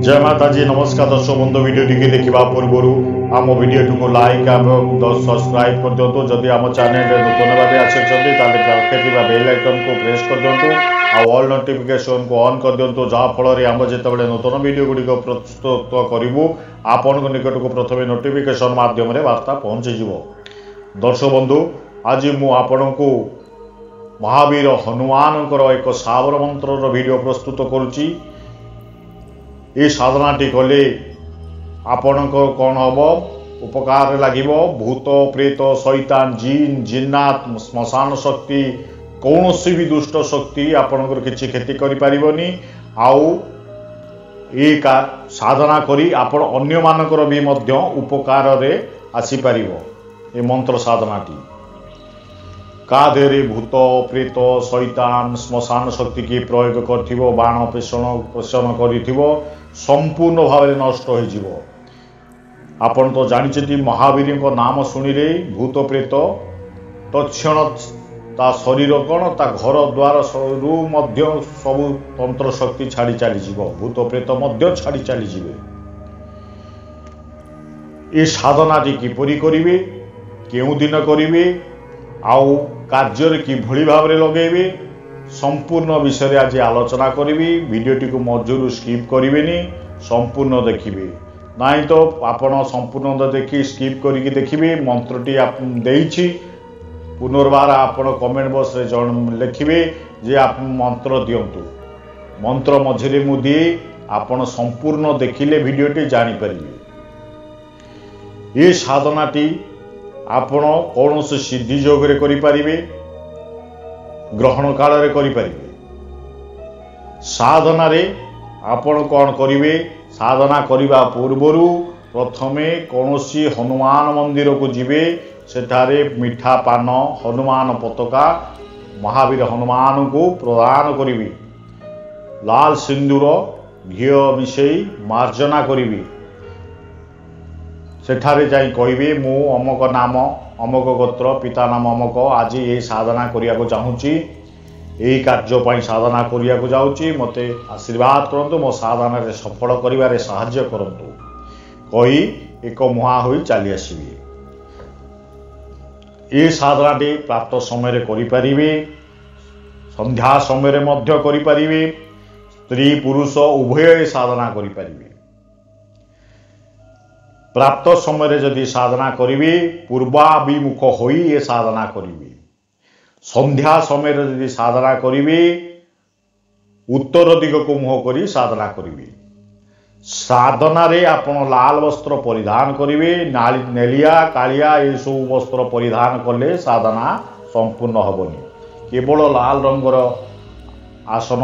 जय माता जी नमस्कार दर्शक बंधु वीडियोटी की देखा पूर्वर आम वीडियोटी को लाइक और सब्सक्राइब कर दिंतु जदि आम चैनल नूतन भाव आसते बेल आइकन को प्रेस कर दिंतु ऑल नोटिफिकेशन को ऑन कर दिंतु जहाँफल आम जो नूतन वीडियो गुड़िक प्रस्तुत करूँ आपण निकट को प्रथम नोटिफिकेशन माध्यम वार्ता पहुँचीज। दर्शक बंधु आज मुझे को महावीर हनुमान एक साबर मंत्र वीडियो प्रस्तुत करुच्ची। ये साधनाटी कले आपण कौन हम उपकार लगे भूत प्रेत शैतान जिन जिन्नात श्मशान शक्ति कौन सी भी दुष्ट शक्ति आपणकर किसी क्षति करिपारिबनी। आउ ये साधना करी आपण अन्य मानकर भी मध्य उपकार रे आसी पारिबो। ये मंत्र साधनाटी का देरे भूत प्रेत शैतान श्मशान शक्ति की प्रयोग करथिबो बाण पेषण करिथिबो संपूर्ण भाव नष्ट हो। आपण तो जानी महावीर नाम शुणिले भूत प्रेत तत्क्षण ता शरीर कौन ता घर द्वार सबू तंत्र शक्ति छाड़ी चली भूत प्रेत छाड़ी चली। ये साधनाटी किपरि करिवे केउ दिन करिवे आउ कार्य कि भली भाव लगेबे संपूर्ण विषय आज आलोचना करी। वीडियोटी को मजूर स्किप करेंगे संपूर्ण देखिए नाई तो आपण संपूर्ण देखी स्किप करके देखिए मंत्रटी देइछि पुनर्बार आपण कमेंट बॉक्स रे लिखिए जे आप मंत्र दिंतु मंत्र मझिरे मु दिए आपण संपूर्ण देखिले वीडियोटी जानी परिबे। ये साधनाटी आपण कौन से सिद्धि योग रे करि परिबे ग्रहण काल रे करि परिबे। साधना रे आपण कौन करिवे साधना करिबा पूर्वरु प्रथमे कौनसी हनुमान मंदिर को जिवे सेठारे मीठा पान हनुमान पताका महावीर हनुमान को प्रदान करिवे लाल सिंदूर घी मिसई मार्जना करिवे सेठारे जाई कहिबे मु अमक नाम अमक गोत्र पिता नाम अमक आज ये साधना करिया को चाहूँगी यही कार्य साधना करिया को जाऊँगी मते आशीर्वाद करंतु मो साधना रे सफल करिवारे सहाय्य करंतु कही एक मुहा होई चली आसीबे। ये साधनाटी प्राप्त समय रे करि परिबे संध्या समय रे मध्य करि परिबे स्त्री पुरुष उभय साधना करि परिबे। प्राप्त समय जदि साधना करिवे पूर्वाभिमुख होई ये साधना करिवे संध्या समय जदि साधना करिवे उत्तर दिग को मुह करी साधना करिवे। साधना रे आपण लाल वस्त्र परिधान करिवे नेलिया कालिया ये सब वस्त्र परिधान कले साधना संपूर्ण हबनी केवल लाल रंगर आसन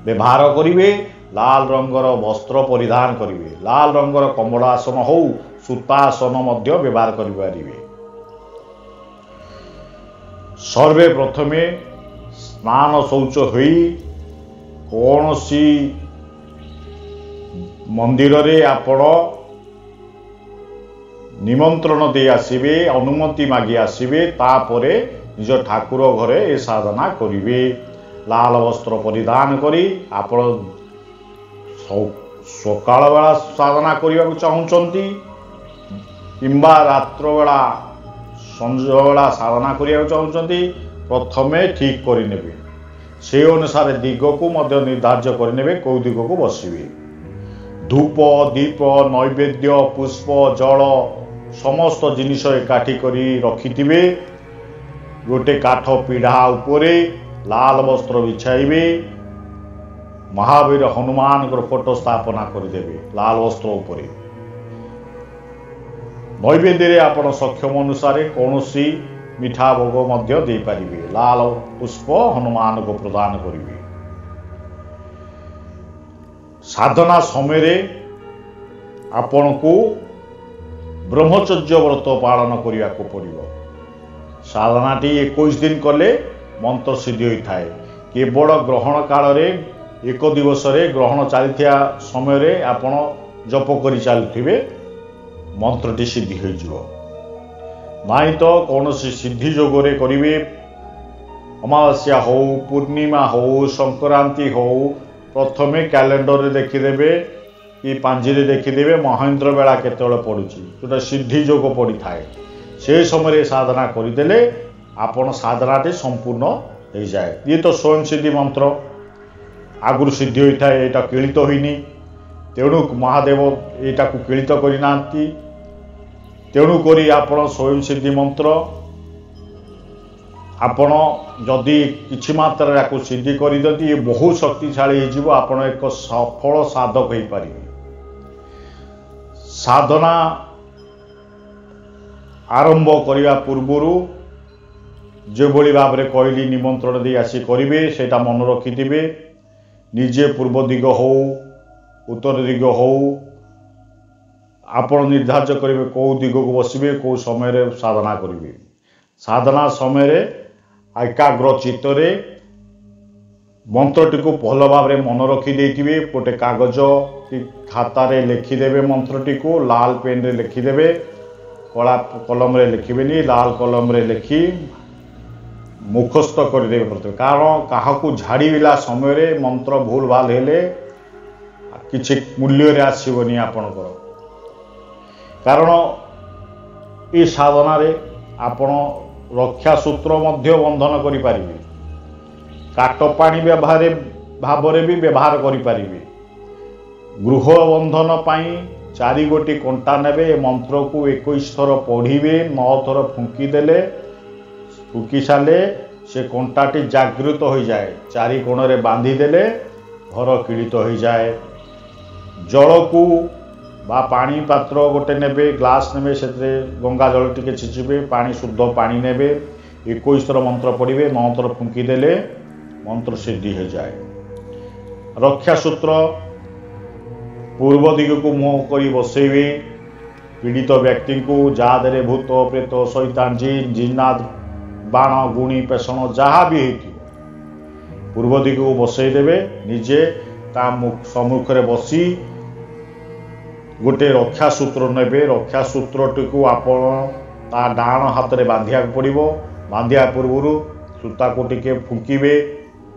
व्यवहार करिवे लाल रंगर वस्त्र परिधान करिवे लाल रंगर कमलासन हो सूतासन मध्य व्यवहार करिवे। सर्वे प्रथमे स्नान शौच होई कौन सी मंदिर रे आपण निमंत्रण दे आसीबे अनुमति मागी आसीबे तापरे निज ठाकुर घरे ए साधना करिवे। लाल वस्त्र परिधान करी आपण सकाल बेला साधना करने को चाहूँगी किंबा रात्र बेला संज बेला साधना करने को चाहूँगी प्रथमे ठीक करने से अनुसार दिग को मध्य निर्धार्य करने कौ दिग को बसवे धूप दीप नैवेद्य पुष्प जल समस्त जिनिष एकाठी करी रखिथिबे गोटे काठ पीढ़ा उपरे लाल वस्त्र बिछाइबे महावीर हनुमान फोटो स्थापना करदेवे लाल वस्त्र उपरे नैवेद्य आपण सक्षम अनुसार कौन सी मीठा भोग मध्य दे पारिबे लाल पुष्प हनुमान को प्रदान करिवे। साधना समय रे आपण को ब्रह्मचर्य व्रत पालन करिया को पड़िबो। साधनाटी 21 दिन कले मंत्र सिद्धि होता है केवल ग्रहण काल रे एक दिवस रे ग्रहण चलता समय रे आपण जप करी चलुथिबे मंत्रटी सिद्धि हो जिवो नाई तो कौन सी सिद्धि योग रे करिवे अमावास्या हो पूर्णिमा हो संक्रांति हो प्रथमे कैलेंडर रे देखिदेबे कि पांजिरे देखिदेवे महेंद्र बेला केतବେଳେ पड़ुची जोटा सिद्धि योग पड़ी थाए से समय साधना करदेले आपण साधनाटी संपूर्ण हो जाए। ये तो स्वयं सिद्धि मंत्र आगुरी सिद्धि होता है, यहाँ किलित होनी तेणु महादेव यहाँ किलित करना तेणुक आपण स्वयं सिद्धि मंत्र आपण जदि किछि मात्रा या सिद्धि कर ये बहुत शक्तिशाली हो आपण एक सफल साधक हो पारे। साधना आरंभ करने पूर्वर जो भली भाव में कहली निमंत्रण दे आसी करेंगे से मन रखिथे निजे पूर्व दिग हो उत्तर दिग हो आपण निर्धार्य करेंगे कौ दिग को बसबे कौ समय साधना करेंगे। साधना समय एकाग्र चित्तरे मंत्रटी को भल भाव में मन रखिदे गोटे कागज कि खातार लिखिदेवे मंत्रटी को लाल पेन रे लिखिदेवे कला कलम रे लिखिबेनी लाल कलम रे लिखि मुखस्थ करदेवे प्रथम कारण क्या झाड़ीला समय मंत्र भूल भाल हेले किछि मूल्य रे आसीबनी आपणकर कारण ये साधना रे आपण रक्षा सूत्र मध्य बंधन करि पारिबे काट पानी व्यवहार भाव भी व्यवहार करि पारिबे गृह बंधन पाई 4 गोटी कंटा नेबे मंत्र को 21 थर पढ़िबे 9 थर फुंकी देले फुंकी साले से कंटाटी जागृत हो जाए 4 कोण रे बांधी देले घर किलित हो जाए। जल को बा पानी पात्र गोटे नेबे ग्लास नेबे से गंगा जल टिके छिचिबे पानी शुद्ध पानी नेबे 21 थर मंत्र पढ़िबे 9 थर फुंकी देले मंत्र सिद्धि हो जाए। रक्षा सूत्र पूर्व दिग को मुँह कर बसैबे पीड़ित व्यक्ति को जहादे भूत प्रेत शैतान जिन जिन्नात बाण गुणी पेषण जहाँ भी हो पूर्व दिग को बसईदेवे निजे ता सम्मुख में बसी गोटे रक्षा सूत्र नेबे रक्षा सूत्रटी को आपण ता डाण हाथ में बांधिया पड़ो बांधिया पूर्व सूता को टिके फुंकीबे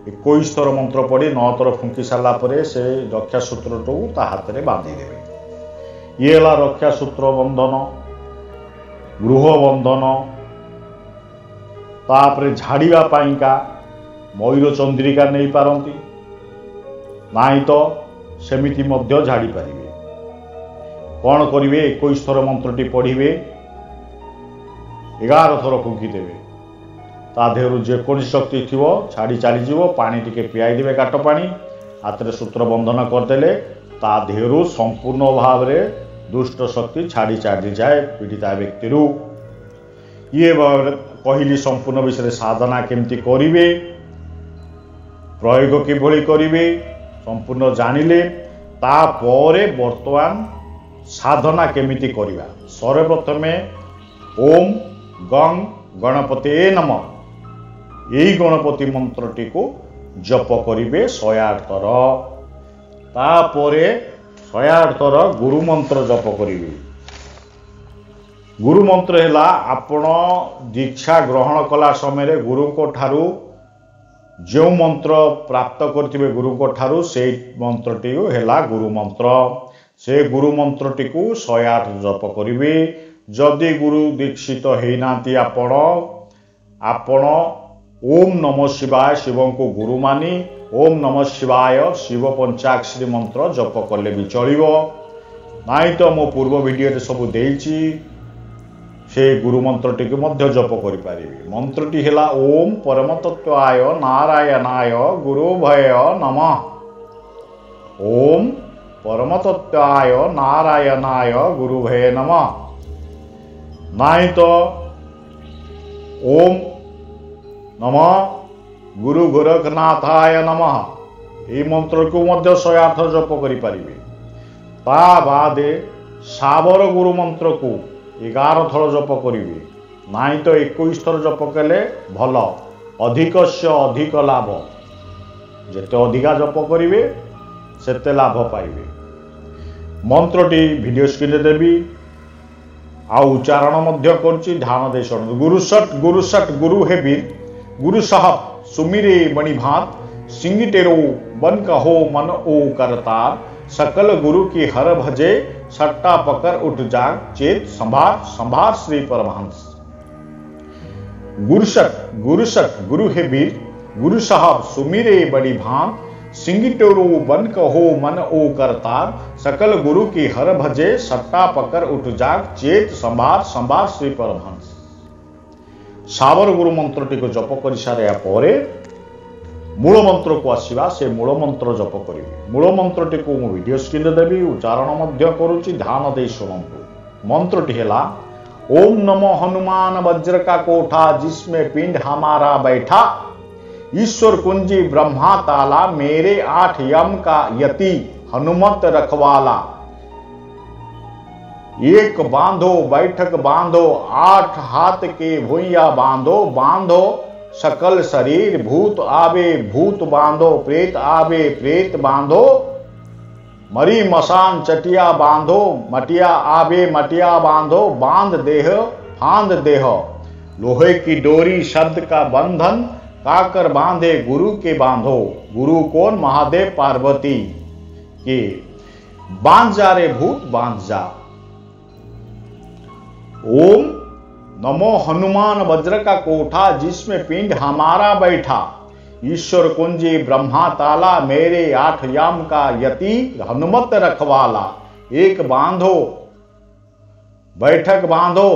21 थर मंत्र पढ़ी 9 थर फुंकी सारा से रक्षा सूत्र ता हाथ में बांधिदेवे। ये है रक्षा सूत्र बंधन गृह बंधन तापर झाड़िया पाइका मयूर चंद्रिका नहीं पारती नाई तो सेमिति मध्य झाड़ी पारिबे कौन करेंगे 21 थर मंत्रटी पढ़िबे 11 थर फुंकी देवे ता देहरु जेकोसी शक्ति थी छाड़ी चलीज पानी टिके पियाई देवे काट पानी हाथ में सूत्र बंधन करदेले ता देहरु संपूर्ण भाव में दुष्ट शक्ति छाड़ी चली जाए पीड़िता व्यक्ति ये कहली संपूर्ण विषय साधना केमती करेंगे प्रयोग किभली करेंगे संपूर्ण जानिले तापरे वर्तमान साधना केमिति करिबा सर्वप्रथमे ओम गंग गणपते नमः यही गणपति मंत्रटी को जप करिबे 108 थर तापरे 108 थर गुरु मंत्र जप करिबे। गुरु मंत्र हैला आपण दीक्षा ग्रहण कला समय गुरु को ठारू जो मंत्र प्राप्त करथिबे गुरु को ठारू से मंत्रटी हैला गुरु मंत्र से गुरु मंत्रटी को 108 जप करिवे। जदि गुरु दीक्षित होइनाती आपण ओम नमः शिवाय शिव को गुरु मानी ओम नमः शिवाय शिव पंचाक्षरी मंत्र जप कले भी चलिबो नाई तो मो पूर्व वीडियो सब देइची से गुरु मंत्रटी को मध्य जप करि पारिबे। मंत्रटी हैला ओम परमतत्वाय नारायणाय गुरु भय नमः ओम परमतत्वाय नारायणाय गुरु भय नमः नाई तो ओम नमः गुरु गोरखनाथाय नमः ये मंत्र को मध्य 108 जप करि पारिबे। ता बादे सावर गुरु मंत्र को 11 थर जप करिवे नाई तो 21 थर जप कले भल अधिक से अधिक लाभ जेते अधिका जप करिवे सेते लाभ पाइबे। मंत्रटी वीडियो स्क्रीन देवी आ उच्चारण मध्य करुच्ची ध्यान दे शुणु गुरुसट गुरु हेबीर गुरु साहब सुमिरे मणिभात सिंगिटेरो बन कहो मन ओ करतार सकल गुरु की हर भजे, सट्टा पकड़ उठ जाग चेत संभार संभार श्री परमहंस। गुरुसठ गुरु है वीर, गुरु साहब सुमिरे बड़ी भान, सिंगिटोरो बन कहो मन ओ करतार, सकल गुरु की हर भजे, सट्टा पकड़ उठ जाग चेत संभार संभार श्री परमहंस। सावर गुरु मंत्रटी को जप कर सारा पर मूल मंत्र को आसवा, से मूल मंत्र जप करी। मूल मंत्रटी को मु वीडियो स्क्रीन देवी, उच्चारण करुच्ची, ध्यान दे शुणु। मंत्रटी है ओम नमो हनुमान वज्र का कोठा, जिसमें पिंड हमारा बैठा, ईश्वर कुंजी ब्रह्मा ताला, मेरे 8 यम का यति हनुमत रखवाला। एक बांधो बैठक बांधो, 8 हाथ के भुइया बांधो, बांधो सकल शरीर, भूत आवे भूत बांधो, प्रेत आवे प्रेत बांधो, मरी मसान चटिया बांधो, मटिया आवे मटिया बांधो, बांध देह फांद देह, लोहे की डोरी शब्द का बंधन, काकर बांधे गुरु के बांधो। गुरु कौन? महादेव पार्वती के। बांध जा रे भूत बांध जा। ओम नमो हनुमान वज्र का कोठा, जिसमें पिंड हमारा बैठा, ईश्वर कुंजी ब्रह्मा ताला, मेरे 8 याम का यति हनुमत रखवाला। एक बांधो बैठक बांधो,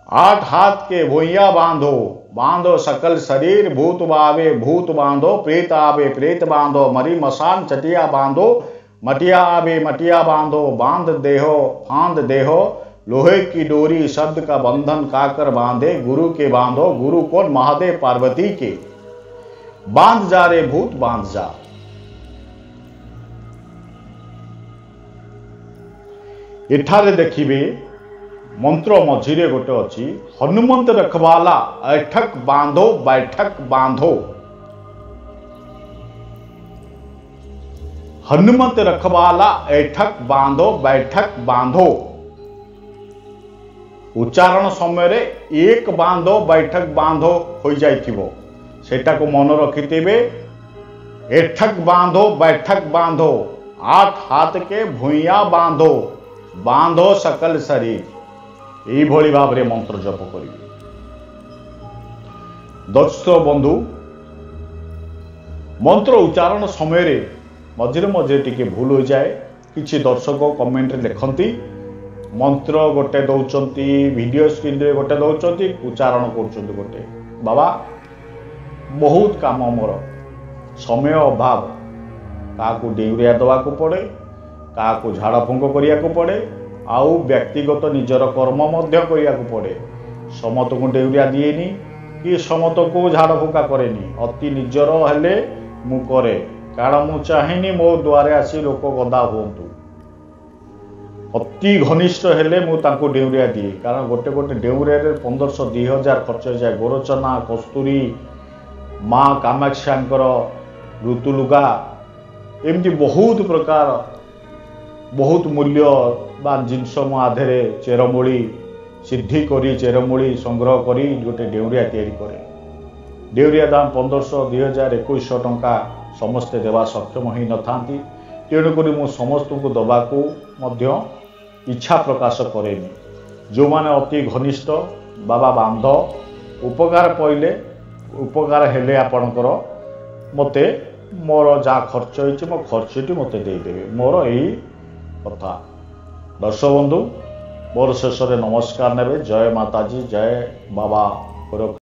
8 हाथ के भुइया बांधो, बांधो सकल शरीर, भूत आवे भूत बांधो, प्रेत आवे प्रेत बांधो, मरी मसान चटिया बांधो, मटिया आवे मटिया बांधो, बांध देहो फांद देहो, लोहे की डोरी शब्द का बंधन, काकर बांधे गुरु के बांधो। गुरु कौन? महादेव पार्वती के। बांध जा रे भूत बांध जा। एठारे देखिबे मंत्र मझिरे गोटे अछि, हनुमंत रखवाला, ऐठक बांधो बैठक बांधो। हनुमंत रखवाला, ऐठक बांधो बैठक बांधो। उच्चारण समय रे एक बांधो बैठक बांधो हो जाइथिबो, सेटा को मन रखिथिबे। ऐठक बांधो बैठक बांधो, 8 हाथ के भुइया बांधो, बांधो सकल शरीर। यही भली भाव रे मंत्र जप करिवे। दर्शक बंधु, मंत्र उच्चारण समय रे मझिरे मझिरे टिके भूल हो जाए। किछि दर्शक कमेंट रे लिखंती मंत्र गोटे दौचंती, वीडियो स्क्रीन रे गोटे दौचंती, उच्चारण करचंती गोटे। बाबा बहुत काम मोर, समय अभाव, काकू डेउरिया दवा को पड़े, काकू झाड़ फुंक करिया को पड़े, आउ व्यक्तिगत निजर कर्म मध्य करिया को पड़े। समत को डेउरिया दिएनी कि समत को झाड़ फुंका करेनी, अति निजर हेले मु करे, कारण मु चाहेनी मो द्वारे आसी लोक गदा हुंतु। अति घनिष्ठ हेले मु तांको डेउरिया दिए, कारण गोटे गोटे डेउरिया रे 1500-2000 खर्च जाए। गोरचना, कस्तूरी, माँ कामाक्षांकर ऋतुलुगा, एमती बहुत प्रकार बहुत मूल्यवान जिनस मो आधे चेरमूली सिद्धि करी, चेरमूली संग्रह करी गोटे डेउरिया तैयारी करे। डेउरिया दाम 1500-2000-2100 टंका समस्ते देवा सक्षम ही न थांती। तेणुक मु समस्त को दबा को मध्य इच्छा प्रकाश करेनी। जो माने अति घनिष्ठ बाबा बांध, उपकार पइले उपकार हेले आपणकर मते मोर जा खर्च होइछि मो खर्चटी मते दे देबे, मोर एही कथा। दर्शक बंधु, मोर शेष नमस्कार नेबे। जय माताजी, जय बाबा।